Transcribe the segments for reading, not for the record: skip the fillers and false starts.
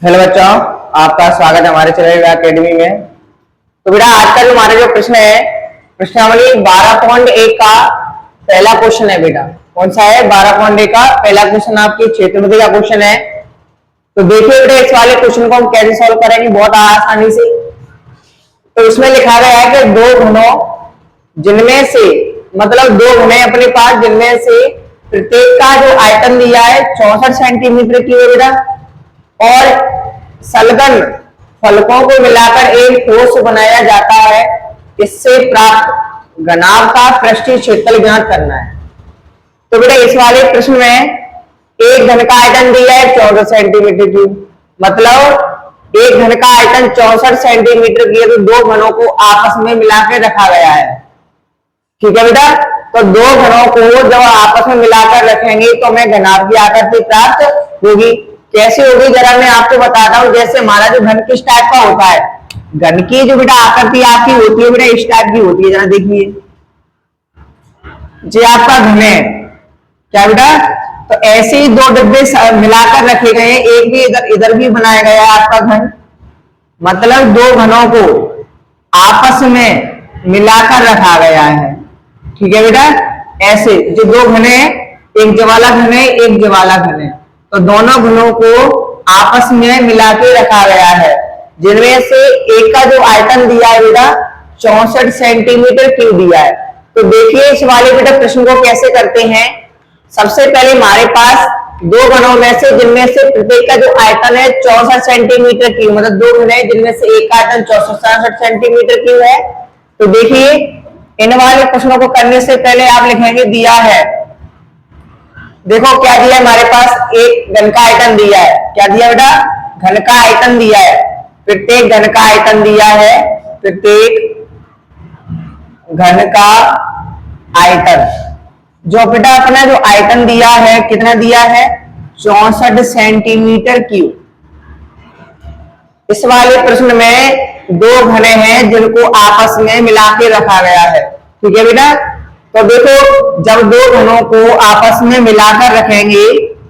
Hello बच्चों, आपका स्वागत है हमारे चैनल एकेडमी में। तो बेटा आज का जो हमारा जो प्रश्न है, प्रश्नावली 12.1 का पहला क्वेश्चन है। बेटा कौन सा है? 12.1 का पहला क्वेश्चन आपकी क्षेत्रफल का क्वेश्चन है। तो देखिए बेटा इस वाले क्वेश्चन को हम कैसे सॉल्व करेंगे, बहुत आसानी से। तो इसमें लिखा गया है कि दो घनों जिनमें से मतलब दो घने अपने पास जिनमें से प्रत्येक का जो आयतन दिया है 64 सेंटीमीटर की है बेटा, और संलग्न फलकों को मिलाकर एक ठोस बनाया जाता है। इससे प्राप्त घनाभ का पृष्ठीय क्षेत्रफल ज्ञात करना है। तो बेटा इस वाले प्रश्न में एक घन का आयतन दिया है 64 सेंटीमीटर की, मतलब एक घन का आयतन 64 सेंटीमीटर की है। तो दो घनों को आपस में मिलाकर रखा गया है। ठीक है बेटा, तो दो घनों को जब आपस में मिलाकर रखेंगे तो हमें घनाभ की आकृति प्राप्त होगी। कैसे होगी जरा मैं आपको बताता हूं। जैसे हमारा जो घन किस टाइप का होता है, घन की जो बेटा आकृति आपकी होती है बेटा इस टाइप की होती है। जरा देखिए, जो आपका घन है क्या बेटा, तो ऐसे ही दो डब्बे मिलाकर रखे गए हैं, एक भी इधर भी बनाया गया है आपका घन, मतलब दो घनों को आपस में मिलाकर रखा गया है। ठीक है बेटा, ऐसे जो दो घन है, एक ज्वाला घन है एक ज्वाला घन है, तो दोनों घनों को आपस में मिला के रखा गया है, जिनमें से एक का जो आयतन दिया है बेटा 64 सेंटीमीटर क्यूब दिया है। तो देखिए इस वाले बेटा प्रश्न को कैसे करते हैं। सबसे पहले हमारे पास दो घनों में से जिनमें से प्रत्येक का जो आयतन है 64 सेंटीमीटर क्यूब, मतलब दो घन है जिनमें से एक का आयतन 64 सेंटीमीटर क्यूब है। तो देखिए इन वाले प्रश्नों को करने से पहले आप लिखेंगे दिया है, देखो क्या दिया है हमारे पास, एक घन का आयतन दिया है। क्या दिया बेटा? घन का आयतन दिया है। प्रत्येक घन का आयतन दिया है, प्रत्येक घन का आयतन, जो बेटा अपना जो आयतन दिया है कितना दिया है 64 सेंटीमीटर क्यूब। इस वाले प्रश्न में दो घने हैं जिनको आपस में मिला के रखा गया है। ठीक है बेटा, तो देखो जब दो घनों को आपस में मिलाकर रखेंगे,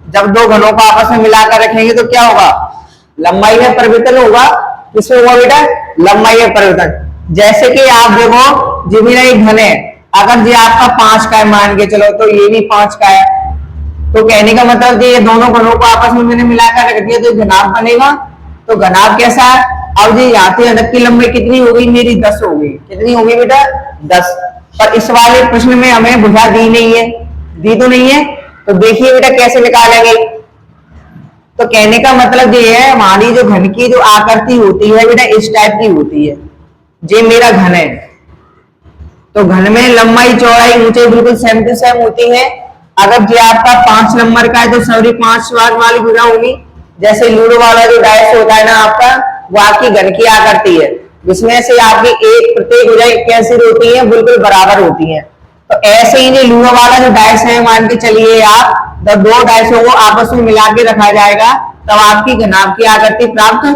जब दो घनों को आपस में मिलाकर रखेंगे तो क्या होगा, लंबाई में परिवर्तन होगा। किसमें होगा बेटा? लंबाई में परिवर्तन। जैसे कि आप देखो जी मेरा एक घन है, अगर जी आपका 5 का है मान के चलो, तो ये भी 5 का है, तो कहने का मतलब ये दोनों घनों को आपस में मैंने मिलाकर रख दिया तो घनाभ बनेगा। तो घनाभ कैसा है? अब जी यहाँ से अदब की लंबाई कितनी होगी मेरी 10 होगी। कितनी होगी बेटा? 10। पर इस वाले प्रश्न में हमें भुजा दी नहीं है, दी तो नहीं है। तो देखिए बेटा कैसे निकालेंगे। तो कहने का मतलब ये है हमारी जो घन की जो आकृति होती है बेटा इस टाइप की होती है। ये मेरा घन है, तो घन में लंबाई चौड़ाई ऊंचाई बिल्कुल सेम टू सेम होती है। अगर जो आपका 5 नंबर का है तो सॉरी 5 वाली भुजा होगी। जैसे लूडो वाला जो डायस होता है ना आपका, वो आपकी घन की आकृति है, जिसमें से आपकी एक प्रत्येक भुजाएं कैसी होती है, बिल्कुल बराबर होती है। तो ऐसे ही जो लूडो वाला जो डायस है मान के चलिए आप, जब दो डायसों को आपस में मिला के रखा जाएगा तब आपकी घनाभ की आकृति प्राप्त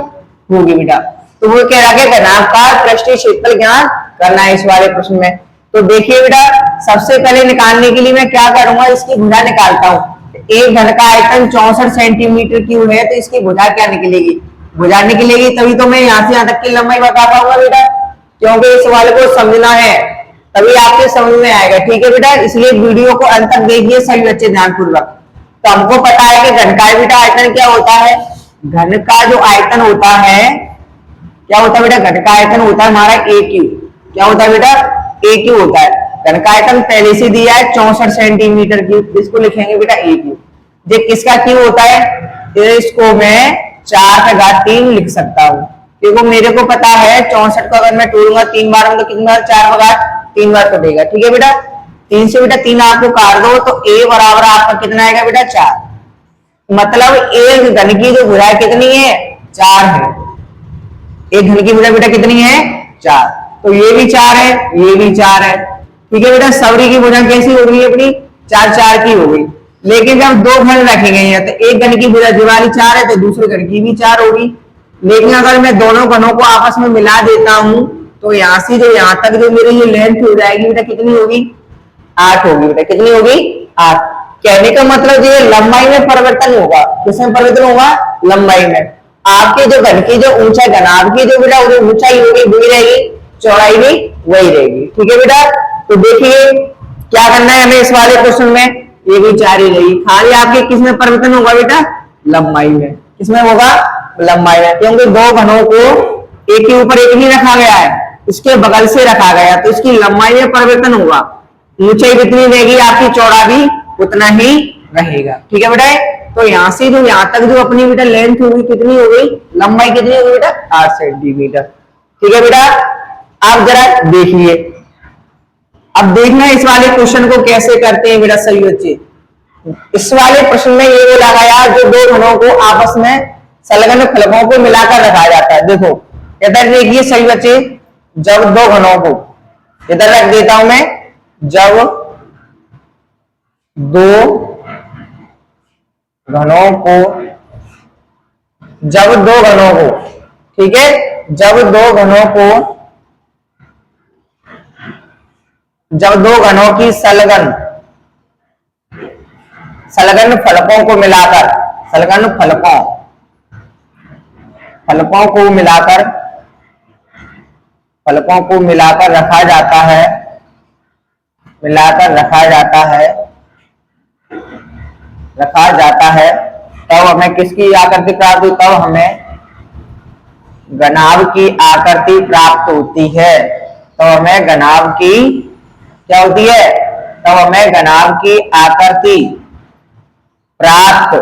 होगी बेटा। तो वो कह रहा है घनाभ का पृष्ठीय क्षेत्रफल ज्ञात करना है इस वाले प्रश्न में। तो देखिए बेटा सबसे पहले निकालने के लिए मैं क्या करूंगा, इसकी भुजा निकालता हूँ। एक घन का आयतन 64 सेंटीमीटर क्यूब है, तो इसकी भुजा क्या निकलेगी, भुजा निकलेगी तभी तो मैं यहाँ से यहाँ तक की लंबाई बता पाऊंगा बेटा, क्योंकि इस सवाल को समझना है तभी आपके समझ में आएगा। ठीक है बेटा, इसलिए वीडियो को अंत तक देखिए सभी बच्चे ध्यानपूर्वक। तो हमको पता है कि घन का बेटा आयतन क्या होता है, घन का जो आयतन होता है क्या होता है बेटा, घन का आयतन होता है हमारा ए क्यू। क्या होता है बेटा? ए क्यू होता है। घन का आयतन पहले से दिया है 64 सेंटीमीटर क्यूब, इसको लिखेंगे बेटा ए क्यू। ये किसका क्यू होता है, इसको मैं 4/3 लिख सकता हूँ, देखो मेरे को पता है 64 को अगर मैं तोड़ूंगा 3 बार में तो कितनी बार, 4/3 बार कटेगा। ठीक है बेटा, 3 से बेटा 3 आपको काट दो तो ए बराबर आपका कितना आएगा बेटा 4। मतलब एक घन की जो भुजा कितनी है 4 है, एक घन की भुजा बेटा कितनी है 4। तो ये भी 4 है, ये भी 4 है। ठीक है बेटा, सवरी की भुजा कैसी हो गई अपनी 4 की हो गई। लेकिन जब दो घन रखे गए हैं तो एक घन की भुजा दिवाली 4 है तो दूसरे घन की भी 4 होगी। लेकिन अगर मैं दोनों घनों को आपस में मिला देता हूं तो यहां से जो यहां तक जो मेरी ये लेंथ हो जाएगी बेटा कितनी होगी 8 होगी बेटा। कितनी होगी 8। कहने का मतलब ये लंबाई में परिवर्तन होगा, किसमें परिवर्तन होगा, लंबाई में। आपके जो घन की जो ऊंचाई, घनाभ की जो बेटा जो ऊंचाई होगी वही रहेगी, चौड़ाई भी वही रहेगी। ठीक है बेटा, तो देखिए क्या करना है हमें इस वाले क्वेश्चन में, ये भी 4 ही रहेगी, खाली आपके किसमें परिवर्तन होगा बेटा, लंबाई में। किसमें होगा, लंबाई में, क्योंकि दो घनों को एक के ऊपर एक नहीं रखा गया है, इसके बगल से रखा गया, तो इसकी लंबाई में परिवर्तन होगा, ऊंचाई जितनी रहेगी आपकी चौड़ा भी उतना ही रहेगा। ठीक है बेटा, तो यहां से जो यहां तक जो अपनी बेटा लेंथ होगी कितनी हो गई, लंबाई कितनी होगी बेटा, 8 सेंटीमीटर। ठीक है बेटा, आप जरा देखिए, अब देखना इस वाले क्वेश्चन को कैसे करते हैं बेटा सही बच्चे। इस वाले प्रश्न में ये बोला गया जो दो घनों को आपस में संलग्न फलकों को मिलाकर रखा जाता है। देखो इधर देखिए सही बच्चे, जब दो घनों को, इधर रख देता हूं मैं, जब दो घनों को, जब दो घनों को, ठीक है, जब दो घनों को, जब दो घनों की संलग्न फलकों को मिलाकर, संलग्न फलकों को मिलाकर रखा जाता है, तब हमें किसकी आकृति प्राप्त होती, तब हमें घनाभ की आकृति प्राप्त होती है, तो हमें घनाभ की क्या होती है, तब हमें घनाभ की आकृति प्राप्त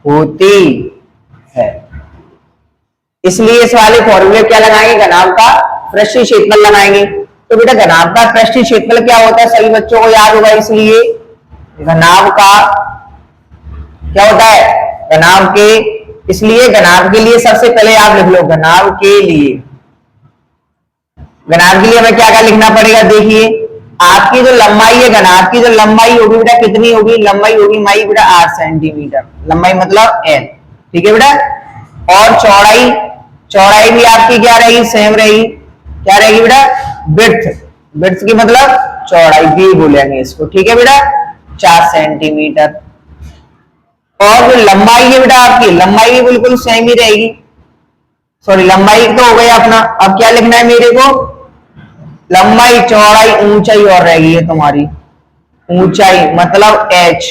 होती है। इसलिए इस वाले फॉर्मूले क्या लगाएंगे, घनाभ का पृष्ठीय क्षेत्रफल लगाएंगे। तो बेटा घनाभ का पृष्ठीय क्षेत्रफल क्या होता है, सभी बच्चों को याद होगा, इसलिए घनाभ का क्या होता है, घनाभ के, इसलिए घनाभ के लिए सबसे पहले आप लिख लो, घनाभ के लिए हमें क्या क्या लिखना पड़ेगा, देखिए आपकी जो लंबाई है, घनाभ की जो लंबाई होगी बेटा कितनी होगी, लंबाई होगी माई बेटा 8 सेंटीमीटर, लंबाई मतलब एल। ठीक है बेटा, और चौड़ाई भी आपकी क्या रहेगी, सेम रहेगी, क्या रहेगी बेटा, विड्थ की मतलब चौड़ाई भी बोलेंगे इसको। ठीक है बेटा, 4 सेंटीमीटर, और जो लंबाई है बेटा आपकी, लंबाई भी बिल्कुल सेम ही रहेगी, सॉरी लंबाई तो हो गया अपना, अब क्या लिखना है मेरे को, लंबाई चौड़ाई ऊंचाई और रहेगी है तुम्हारी, ऊंचाई मतलब h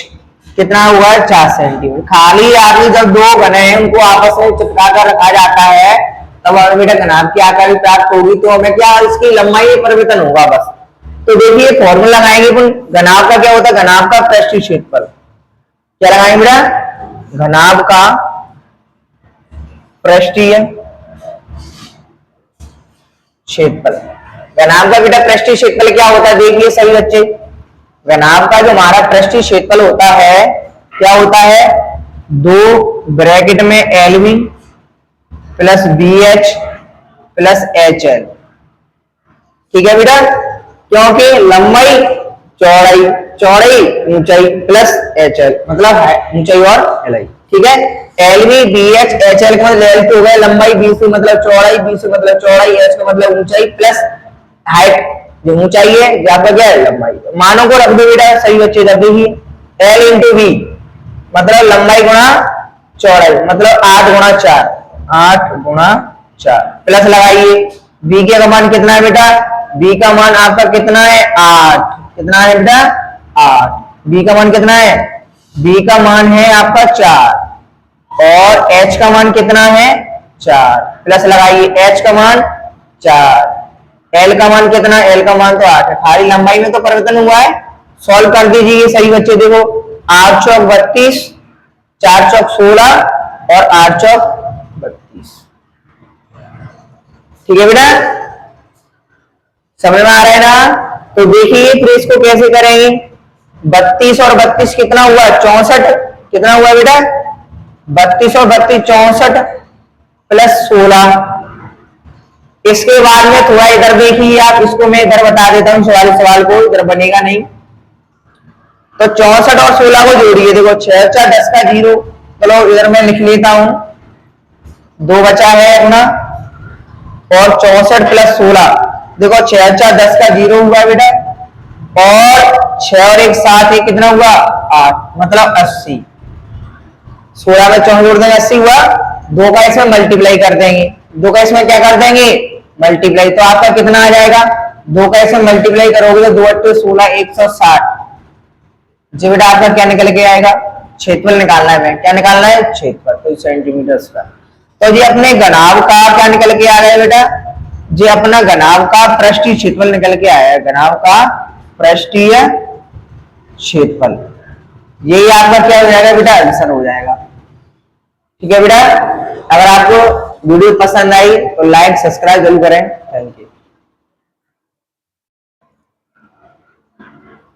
कितना हुआ, 4 सेंटीमीटर। खाली आपकी जब दो घने हैं उनको आपस में चिपका कर रखा जाता है, तब हमें बेटा घनाभ की आकृति प्राप्त होगी, तो हमें क्या इसकी लंबाई में परिवर्तन होगा बस। तो देखिए फॉर्मूला लगाएंगे, घनाभ का क्या होता है, घनाभ का पृष्ठीय क्षेत्रफल, क्या लगाएंगे बेटा, घनाभ का पृष्ठीय क्षेत्रफल। घनाभ का बेटा पृष्ठीय क्षेत्रफल क्या होता है, देखिए सही बच्चे, घनाभ का जो हमारा पृष्ठीय क्षेत्रफल होता है क्या होता है, 2 ब्रैकेट में LV plus BH plus HL। ठीक है बेटा, क्योंकि लंबाई चौड़ाई ऊंचाई प्लस HL मतलब ऊंचाई और LI। ठीक है, LV BH HL का मतलब L हो गया लंबाई, B से मतलब चौड़ाई, B से मतलब चौड़ाई, H का मतलब ऊंचाई प्लस हाइट, जो ऊंचाई है आपका क्या है, लंबाई। मानों को रख दो बेटा सही बच्चे, जब देखिए L इंटू V मतलब लंबाई गुणा चौड़ाई, मतलब 8 गुणा 4 प्लस लगाइए, B का मान कितना है बेटा, B का मान आपका कितना है 8, कितना है बेटा 8, B का मान कितना है, B का मान है आपका 4 और H का मान कितना है 4, प्लस लगाइए H का मान 4, L का मान कितना है, L का मान तो 8 है, खाली लंबाई में तो परिवर्तन हुआ है। सॉल्व कर दीजिए सही बच्चे, देखो 8 चौक 32, 4 चौक 16 और 8 चौक 32। ठीक है बेटा, समझ में आ रहा है ना। तो देखिए फिर इसको कैसे करेंगे, 32 और 32 कितना हुआ, 64, कितना हुआ बेटा 32 और 32 64 प्लस 16। इसके बाद में थोड़ा इधर देखिए आप, इसको मैं इधर बता देता हूं, सवाल को इधर बनेगा नहीं। तो 64 और 16 को जोड़िए, देखो 6 4 10 का 0, चलो इधर मैं लिख लेता हूं, 2 बचा है अपना, और 64 प्लस 16, देखो 6 4 10 का 0 हुआ बेटा, और 6 और 1 7 है, कितना हुआ 8 मतलब 80, 16 में 4 जोड़ देंगे 80 हुआ दो का इसमें मल्टीप्लाई कर देंगे, दो का इसमें क्या कर देंगे मल्टीप्लाई, तो आपका कितना आ जाएगा, दो का इसमें मल्टीप्लाई करोगे तो 2 8 16 160। जी बेटा आपका क्या निकल के आएगा, क्षेत्रफल निकालना है, क्या निकालना है क्षेत्रफल, तो सेंटीमीटर का। तो जी अपने घनाभ का क्या निकल के आ रहा है बेटा, जी अपना घनाभ का पृष्ठीय क्षेत्रफल निकल के आया है, घनाभ का पृष्ठीय क्षेत्रफल, यही आपका क्या हो जाएगा बेटा आंसर हो जाएगा। ठीक है बेटा, अगर आपको वीडियो पसंद आई तो लाइक सब्सक्राइब जरूर करें।